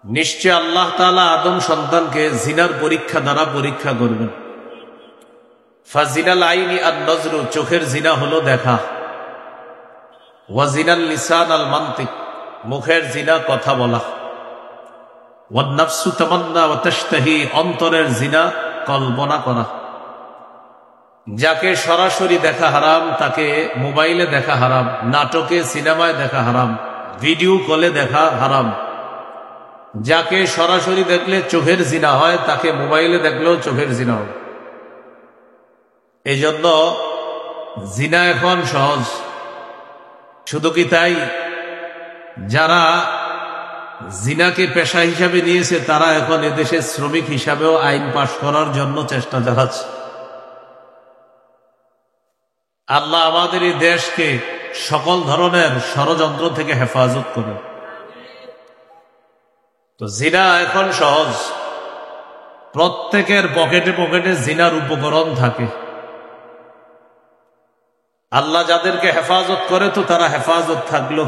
নিশ্চয় আল্লাহ তাআলা আদম সন্তানকে জিনার পরীক্ষা দ্বারা পরীক্ষা করবেন। ফাজিনাল আইনি আর নজরু, চোখের জিনা হলো দেখা। ওয়াজিনাল লিসান আল মান্তিক, মুখের জিনা কথা বলা। ওয়ান নাফসু তামান্না ওয়া তাশতাহি, অন্তরের জিনা কল্পনা করা। যাকে সরাসরি দেখা হারাম তাকে মোবাইলে দেখা হারাম, নাটকে সিনেমায় দেখা হারাম, ভিডিও কলে দেখা হারাম। যাকে সরাসরি দেখলে চোখের জিনা হয় তাকে মোবাইলে দেখলেও চোখের জিনা হয়। এই জন্য জিনা এখন সহজ। শুধু কি তাই, যারা জিনাকে পেশা হিসাবে নিয়েছে তারা এখন এদেশে শ্রমিক হিসাবেও আইন পাশ করার জন্য চেষ্টা চালাচ্ছে। আল্লাহ আমাদের এই দেশকে সকল ধরনের ষড়যন্ত্র থেকে হেফাজত করে। তো জিনা এখন সহজ, প্রত্যেকের পকেটে পকেটে জিনার উপকরণ থাকে। আল্লাহ যাদেরকে হেফাজত করে তো তারা হেফাজত থাকলো।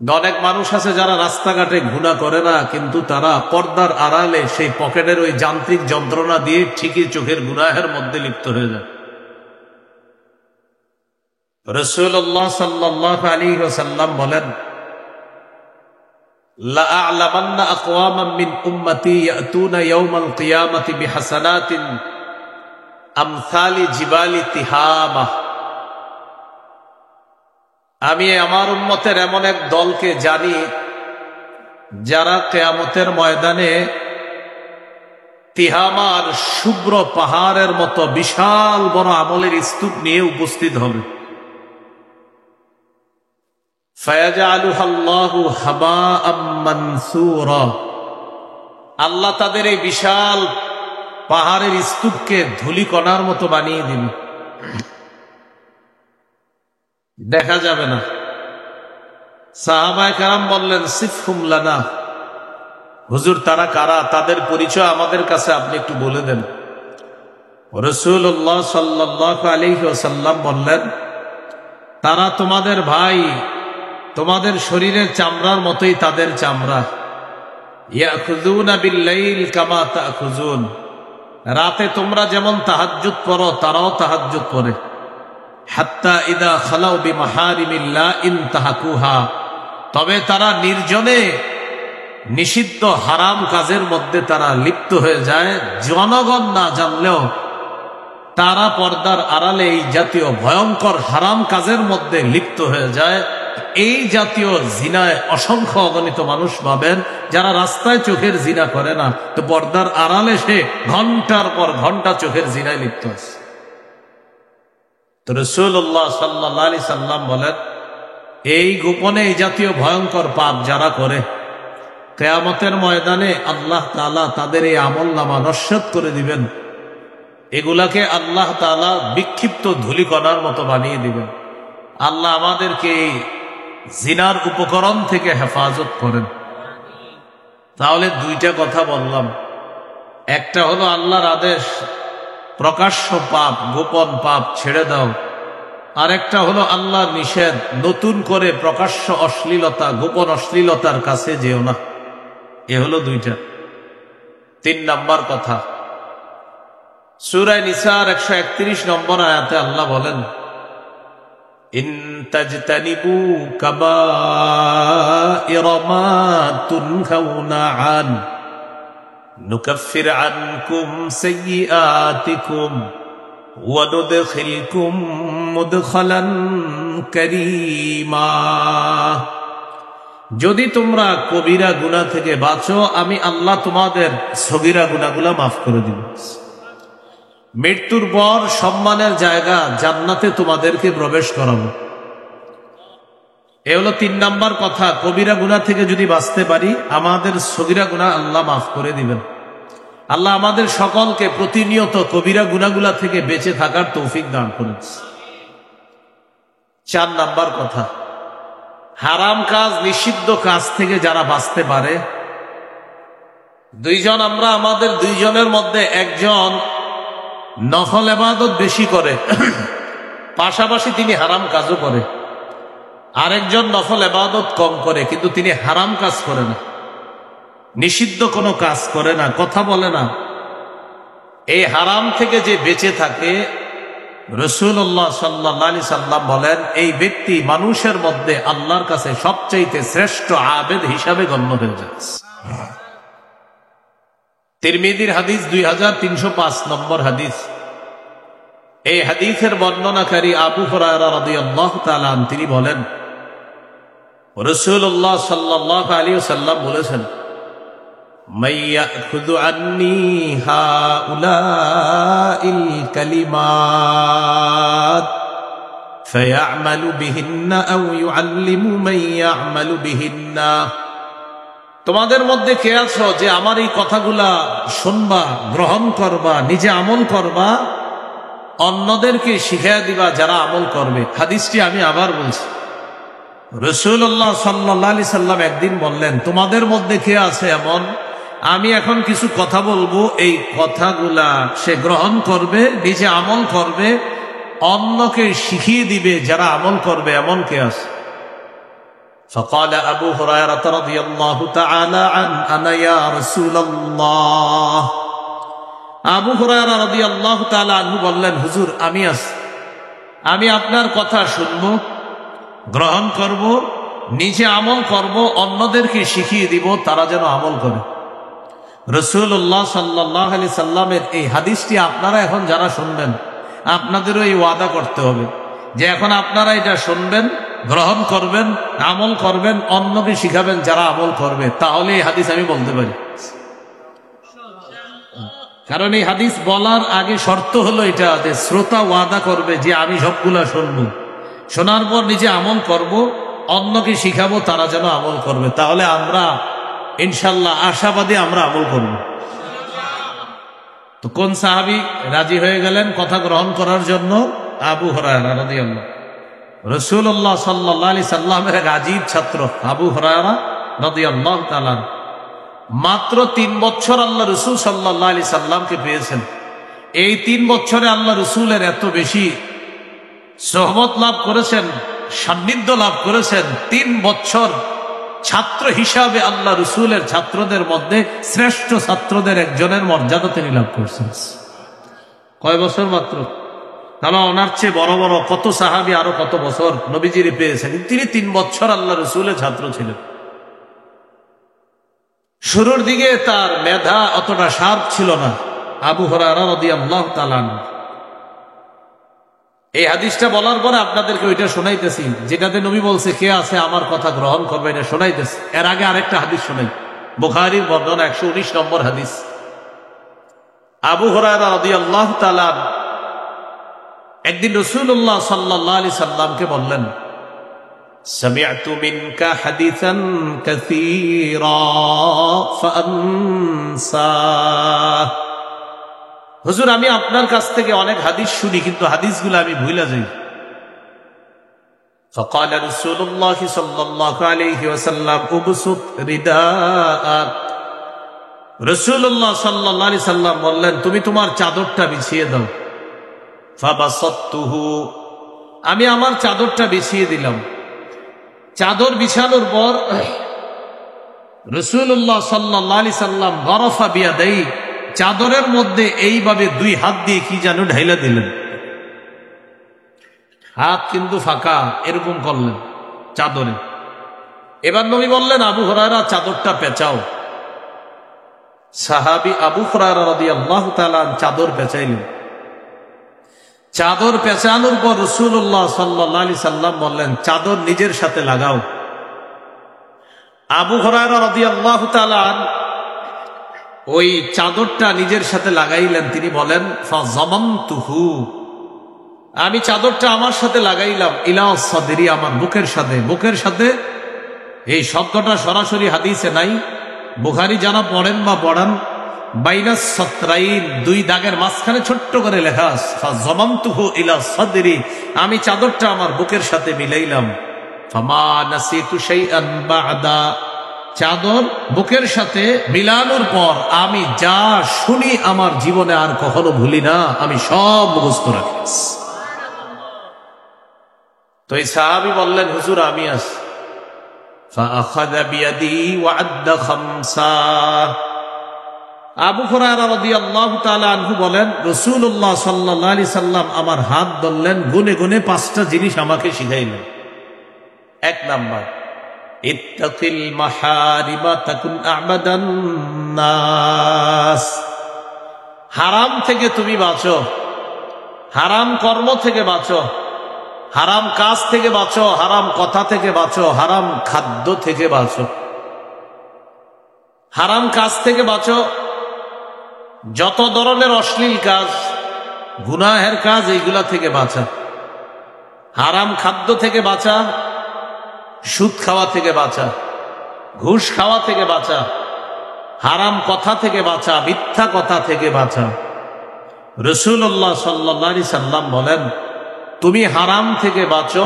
অনেক মানুষ আছে যারা রাস্তাঘাটে গুনাহ করে না, কিন্তু তারা পর্দার আড়ালে সেই পকেটের ওই যান্ত্রিক যন্ত্রণা দিয়ে ঠিকই চোখের গুনাহের মধ্যে লিপ্ত হয়ে যায়। রাসূলুল্লাহ সাল্লাল্লাহু আলাইহি ওয়াসাল্লাম বলেন, লা আ'লামান্না আকওয়ামান মিন উম্মতি ইয়াতুনা ইয়াওমাল কিয়ামাতি বিহাসানাতিন আমসালি জিবালি তিহামা। আমি আমার উম্মতের এমন এক দলকে জানি যারা কিয়ামতের ময়দানে তিহামার শুভ্র পাহাড়ের মতো বিশাল বড় আমলের স্তূপ নিয়ে উপস্থিত হবে। ফায়াজআলুহাল্লাহু হাবাআম মানসুরা, আল্লাহ তাদের এই বিশাল পাহাড়ের স্তূপকে ধূলিকণার মতো বানিয়ে দিবে, দেখা যাবে না। সাহাবায়ে কেরাম বললেন, সিফহুম লানা, হুজুর তারা কারা, তাদের পরিচয় আমাদের কাছে আপনি একটু বলে দেন। রাসূলুল্লাহ সাল্লাল্লাহু আলাইহি ওয়াসাল্লাম বললেন, তারা তোমাদের ভাই, তোমাদের শরীরের চামড়ার মতোই তাদের চামড়া। ইয়াখুযুনা বিল-লাইল কামা তাখুযুন, রাতে তোমরা যেমন তাহাজ্জুদ পড়ো তারাও তাহাজ্জুদ পড়ে। হাত্তা ইদা খালাউ বিমাহারিমিল্লাহ ইনতাহাকুহা, তবে তারা নির্জনে নিষিদ্ধ হারাম কাজের মধ্যে তারা লিপ্ত হয়ে যায়। জনগণ না জানলেও তারা পর্দার আড়ালে এই জাতীয় ভয়ঙ্কর হারাম কাজের মধ্যে লিপ্ত হয়ে যায়। এই জাতীয় জিনায় অসংখ্য অগণিত মানুষ পাবেন যারা রাস্তায় চোখের জিনা করে না, তো পর্দার আড়ালে সে ঘন্টার পর ঘন্টা চোখের জিনায় লিপ্ত আছে। তো রাসূলুল্লাহ সাল্লাল্লাহু আলাইহি সাল্লাম বলেন, এই গোপনে এই জাতীয় ভয়ঙ্কর পাপ যারা করে, কিয়ামতের ময়দানে আল্লাহ তাআলা তাদের এই আমলনামা নস্যাৎ করে দিবেন। এগুলাকে আল্লাহ তাআলা বিক্ষিপ্ত ধূলিকণার মতো বানিয়ে দিবেন। আল্লাহ আমাদেরকে এই জিনার উপকরণ থেকে হেফাজত করেন। তাহলে দুইটা কথা বললাম, একটা হলো আল্লাহর আদেশ প্রকাশ্য পাপ গোপন পাপ ছেড়ে দাও, আর একটা হলো আল্লাহর নিষেধ নতুন করে প্রকাশ্য অশ্লীলতা গোপন অশ্লীলতার কাছে যেও না। এ হলো দুইটা। 3 নাম্বার কথা, সূরা নিসার 131 নম্বর আয়াতে আল্লাহ বলেন, ইন তাজতানিবু কাবাইরা মা তুনহাউনা আন নুকাফির আনকুম সাইয়্যাতিকুম ওয়া নুদখিলকুম মুদখালান কারীমা। যদি তোমরা কবিরা গুনাহ থেকে বাঁচো, আমি আল্লাহ তোমাদের সগীরা গুনাহগুলো মাফ করে দিব। মৃত্যুর পর সম্মানের জায়গা জান্নাতে তোমাদেরকে প্রবেশ করাবো। এ হলো 3 নাম্বার কথা। কবিরা গুনাহ থেকে যদি বাঁচতে পারি, আমাদের সগীরা গুনাহ আল্লাহ মাফ করে দিবেন। আল্লাহ আমাদের সকলকে প্রতিনিয়ত কবিরা গুনাহগুলা থেকে বেঁচে থাকার তৌফিক দান করুন। 4 নাম্বার কথা, হারাম কাজ নিষিদ্ধ কাজ থেকে যারা বাঁচতে পারে, দুইজন আমরা আমাদের দুইজনের মধ্যে একজন নফল ইবাদত বেশি করে, পাশাপাশি তিনি হারাম কাজও করে। আরেকজন নফল ইবাদত কম করে, কিন্তু তিনি হারাম কাজ করে না। নিষিদ্ধ কোনো কাজ করে না, কথা বলে না, এই হারাম থেকে যে বেঁচে থাকে, রাসূলুল্লাহ সাল্লাল্লাহু আলাইহি সাল্লাম বলেন এই ব্যক্তি মানুষের মধ্যে আল্লাহর কাছে সবচেয়ে শ্রেষ্ঠ আবেদ হিসাবে গণ্য হয়ে যাচ্ছে। তিরমিজির হাদিস 2305 নম্বর হাদিস। এই হাদিসের বর্ণনাকারী আবু হুরায়রা রাদিয়াল্লাহু তাআলা আনহু তিনি বলেন রাসূলুল্লাহ সাল্লাল্লাহু আলাইহি ওয়াসাল্লাম বলেছেন, মাইয়াখুযু আন্নী হাউলাইল কালিমাত ফায়া'মালু বিহিন্না আও ইউ'আল্লিমু মান ইয়া'মালু বিহিন্না। তোমাদের মধ্যে কে আছো যে আমার এই কথাগুলা শুনবা, গ্রহণ করবা, নিজে আমল করবা, অন্যদেরকে শিখিয়ে দিবা যারা আমল করবে। হাদিসটি আমি আবার বলছি, রাসূলুল্লাহ সাল্লাল্লাহু আলাইহি সাল্লাম একদিন বললেন, তোমাদের মধ্যে কে আছে এমন, আমি এখন কিছু কথা বলবো, এই কথাগুলা সে গ্রহণ করবে, নিজে আমল করবে, অন্যকে শিখিয়ে দিবে যারা আমল করবে, এমন কে আছে? فقال أبو هريرة رضي الله تعالى عنه أنا يا رسول الله। আবু হুরায়রা রাদিয়াল্লাহু তাআলা আনহু বললেন, হুজুর আমি আছি, আমি আপনার কথা শুনব, গ্রহণ করব, নিজে আমল করব, অন্যদেরকে শিখিয়ে দিব তারা যেন আমল করে। রাসূলুল্লাহ সাল্লাল্লাহু আলাইহি সাল্লামের এই হাদিসটি আপনারা এখন যারা শুনবেন, আপনাদেরও এই ওয়াদা করতে হবে যে এখন আপনারা এটা শুনবেন, গ্রহণ করবেন, আমল করবেন, অন্যকে শিখাবেন যারা আমল করবে, তাহলে এই হাদিস আমি বলতে পারি। কারণ এই হাদিস বলার আগে শর্ত হলো এটা যে শ্রোতা ওয়াদা করবে যে আমি সবগুলা শুনবো, শোনার পর নিজে আমল করব, অন্যকে শিখাবো তারা যেন আমল করবে, তাহলে আমরা ইনশাল্লাহ আশাবাদী আমরা আমল করব। তো কোন সাহাবী রাজি হয়ে গেলেন কথা গ্রহণ করার জন্য? আবু হুরায়রা রাদিয়াল্লাহু। রাসূলুল্লাহ সাল্লাল্লাহু আলাইহি সাল্লামের এক আজীব ছাত্র আবু হুরায়রা রাদিয়াল্লাহু তাআলা মাত্র 3 বছর আল্লাহ রাসূল সাল্লাল্লাহু আলাইহি সাল্লামকে পেয়েছেন। এই 3 বছরে আল্লাহ রাসূলের এত বেশি সোহবত লাভ করেছেন, সান্নিধ্য লাভ করেছেন, 3 বছর ছাত্র হিসাবে আল্লাহ রাসূলের ছাত্রদের মধ্যে শ্রেষ্ঠ ছাত্রদের একজনের মর্যাদা তিনি লাভ করেছেন। কয় বছর মাত্র? তাহলে ওনার চেয়ে বড় বড় কত সাহাবী আরো কত বছর নবীজির পেয়েছেন, তিনি 3 বছর আল্লাহ রাসূলের ছাত্র ছিলেন। শুরুর দিকে তার মেধা অতটা শার্প ছিল না। আবু হুরায়রা রাদিয়াল্লাহু তাআলা আনহু এই হাদিসটা বলার পরে আপনাদেরকে ওইটা শোনাইতেছি যেটাতে নবী বলছে কে আছে আমার কথা গ্রহণ করবে, এটা শোনাইতেছি। এর আগে আরেকটা হাদিস শোনাই, বুখারীর বর্ণনা 119 নম্বর হাদিস। আবু হুরায়রা রাদিয়াল্লাহু তাআলা একদিন রাসূলুল্লাহ সাল্লাল্লাহু আলাইহি সাল্লামকে বললেন, সামি'তু মিনকা হাদিসান কাসীরা ফাআনসা। হুজুর আমি আপনার কাছ থেকে অনেক হাদিস শুনি, কিন্তু হাদিসগুলো আমি ভুলে যাই। فقال رسول الله صلى الله عليه وسلم ابسط رداءك। রাসূলুল্লাহ সাল্লাল্লাহু আলাইহি সাল্লাম বললেন, তুমি তোমার চাদরটা বিছিয়ে দাও। ফাবাসাততুহু, আমি আমার চাদরটা বিছিয়ে দিলাম। চাদর বিছানোর পর রাসূলুল্লাহ সাল্লাল্লাহু আলাইহি সাল্লাম গরফা বিয়াদাই, চাদরের মধ্যে এইভাবে 2 হাত দিয়ে কি যেন ঢাইলা দিলেন, হাত কিন্তু ফাঁকা, এরকম করলেন চাদরে। এবার নবী বললেন, আবু হুরায়রা চাদরটা পেঁচাও। সাহাবী আবু হুরায়রা রাদিয়াল্লাহু তাআলা চাদর পেঁচাইলেন। চাদর পেঁচানোর পর রাসূলুল্লাহ সাল্লাল্লাহু আলাইহি সাল্লাম বললেন, চাদর নিজের সাথে লাগাও। আবু হুরায়রা রাদিয়াল্লাহু তাআলা ওই চাদরটা নিজের সাথে লাগাইলেন। তিনি বলেন, ফাযামামতুহু, আমি চাদরটা আমার সাথে লাগাইলাম, ইলা সাদরি, আমার বুকের সাথে। বুকের সাথে এই শব্দটা সরাসরি হাদিসে নাই, বুখারী যারা পড়েন বা পড়ান, বাইনাস সাতরাইন, 2 দাগের মাঝখানে ছোট্ট করে লেখা আছে, ফাযামামতুহু ইলা সাদরি, আমি চাদরটা আমার বুকের সাথে মিলাইলাম। ফামা নাসিতু শাইআন বা'দা, চাদর বুকের সাথে মিলানোর পর আমি যা শুনি আমার জীবনে আর কখনো ভুলি না, আমি সব মুখস্থ রাখি। তো এই সাহাবী বললেন, হুজুর আমি আছি। فأخذ بيدي وعد خمسا। আবু হুরায়রা রাদিয়াল্লাহু তাআলা আনহু বলেন, রাসূলুল্লাহ সাল্লাল্লাহু আলাইহি সাল্লাম আমার হাত ধরলেন, গুনে গুনে 5টা জিনিস আমাকে শিখাইলেন। 1 নাম্বার, ইত্তাকিল মাহারিমা তাকুন আ'বাদান নাস। হারাম থেকে তুমি বাঁচো, হারাম কর্ম থেকে বাঁচো, হারাম কাজ থেকে বাঁচো, হারাম কথা থেকে বাঁচো, হারাম খাদ্য থেকে বাঁচো। হারাম কাজ থেকে বাঁচো, যত ধরনের অশ্লীল কাজ, গুনাহের কাজ, এইগুলা থেকে বাঁচা। হারাম খাদ্য থেকে বাঁচা, সুদ খাওয়া থেকে বাঁচা, ঘুষ খাওয়া থেকে বাঁচা, হারাম কথা থেকে বাঁচা, মিথ্যা কথা থেকে বাঁচা। রাসূলুল্লাহ সাল্লাল্লাহু আলাইহি সাল্লাম বলেন, তুমি হারাম থেকে বাঁচো,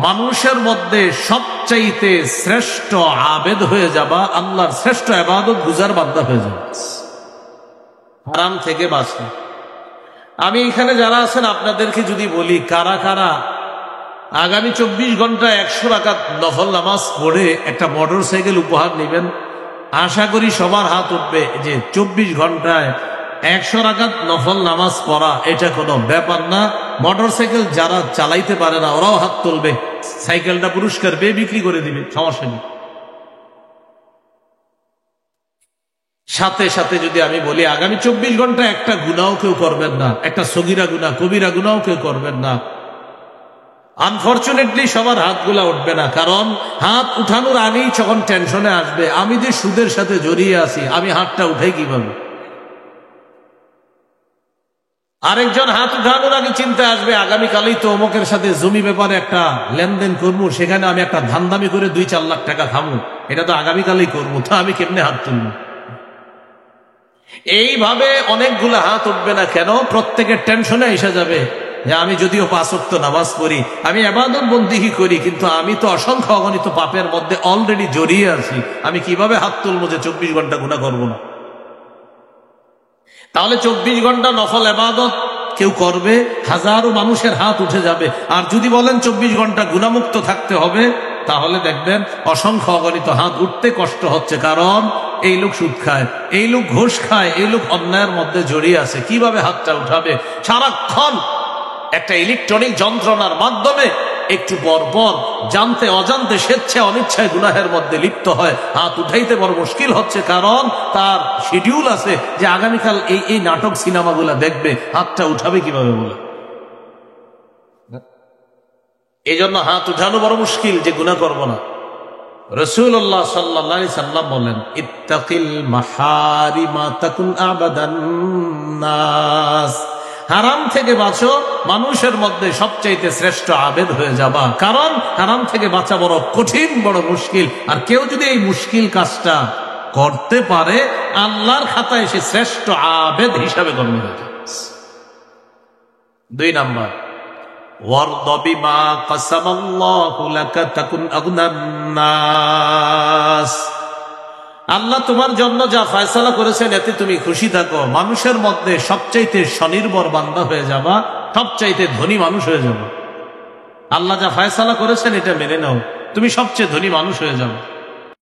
মানুষের মধ্যে সবচাইতে শ্রেষ্ঠ আবেদ হয়ে যাবা, আল্লাহর শ্রেষ্ঠ ইবাদত গুজার বান্দা হয়ে যাবা। হারাম থেকে বাঁচো। আমি এখানে যারা আছেন আপনাদেরকে যদি বলি, কারা কারা আগামী 24 ঘন্টা 100 রাকাত নফল নামাজ পড়ে একটা মোটর সাইকেল উপহার নেবেন? আশা করি সবার হাত উঠবে যে 24 ঘন্টায় 100 রাকাত নফল নামাজ পড়া এটা কোনো ব্যাপার না। মোটর সাইকেল যারা চালাইতে পারে না ওরাও হাত তুলবে, সাইকেলটা পুরস্কার পেয়ে বিক্রি করে দিবে, সমস্যা নেই। সাথে সাথে যদি আমি বলি আগামী 24 ঘন্টা একটা গুনাও কেউ করবেন না, একটা সগীরা গুনাহ কবিরা গুনাও কেউ করবেন না। আনফরচুনেটলি সবার হাতগুলা উঠবে না, কারণ হাত উঠানোর আগেই যখন টেনশনে আসবে আমি যে সুদের সাথে জড়িয়ে আছি, আমি হাতটা উঠাই কিভাবে। আরেকজন হাত উঠানোর আগে চিন্তা আসবে আগামীকালই তো অমুকের সাথে জমি ব্যাপারে একটা লেনদেন করবো, সেখানে আমি একটা ধান্দামি করে 2-4 লাখ টাকা খাবো, এটা তো আগামীকালই করবো, তো আমি কেমনে হাত তুলবো। এইভাবে অনেকগুলো হাত উঠবে না। কেন? প্রত্যেকের টেনশনে এসে যাবে যে আমি যদিও 5 ওয়াক্ত নামাজ পড়ি, আমি ইবাদত বন্দেগী করি, কিন্তু আমি তো অসংখ্য অগণিত পাপের মধ্যে অলরেডি জড়িয়ে আছি, আমি কিভাবে হাত তুলবো যে 24 ঘন্টা গুনাহ করবো না। তাহলে 24 ঘন্টা নফল ইবাদত কেউ করবে, হাজারো মানুষের হাত উঠে যাবে। আর যদি বলেন 24 ঘন্টা গুনাহমুক্ত থাকতে হবে, তাহলে দেখবেন অসংখ্য অগণিত হাত উঠতে কষ্ট হচ্ছে, কারণ এই লোক সুদ খায়, এই লোক ঘুষ খায়, এই লোক অন্যায়ের মধ্যে জড়িয়ে আছে। কিভাবে হাতটা উঠাবে? সারাক্ষণ একটা ইলেকট্রনিক যন্ত্রণার মাধ্যমে একটু পর পর জানতে অজান্তে স্বেচ্ছায় অনিচ্ছায় গুনাহের মধ্যে লিপ্ত হয়, হাত উঠাইতে বড় মুশকিল হচ্ছে, কারণ তার শিডিউল আছে যে আগামীকাল এই নাটক সিনেমাগুলা দেখবে, হাতটা উঠাবে কিভাবে বলে। এই জন্য হাত উঠানো বড় মুশকিল যে গুনাহ করবো না। রাসূলুল্লাহ সাল্লাল্লাহু আলাইহি সাল্লাম বলেন, ইত্তাকিল মাহারিমা তাকুন আ'বাদান নাস। হারাম থেকে বাঁচো, মানুষের মধ্যে সবচাইতে শ্রেষ্ঠ আবেদ হয়ে যাবা, কারণ হারাম থেকে বাঁচা বড় কঠিন, বড় মুশকিল। আর কেউ যদি এই মুশকিল কাজটা করতে পারে, আল্লাহর খাতায় সে শ্রেষ্ঠ আবেদ হিসাবে গণ্য হয়ে যাবে। 2 নাম্বার, ওয়ারদ বিমা কাসামাল্লাহু লাকা তাকুন আগনান নাস। আল্লাহ তোমার জন্য যা ফয়সালা করেছেন এতে তুমি খুশি থাকো, মানুষের মধ্যে সবচাইতে স্বনির্ভর বান্দা হয়ে যাবা, সবচাইতে ধনী মানুষ হয়ে যাবা। আল্লাহ যা ফয়সালা করেছেন এটা মেনে নাও, তুমি সবচেয়ে ধনী মানুষ হয়ে যাবে।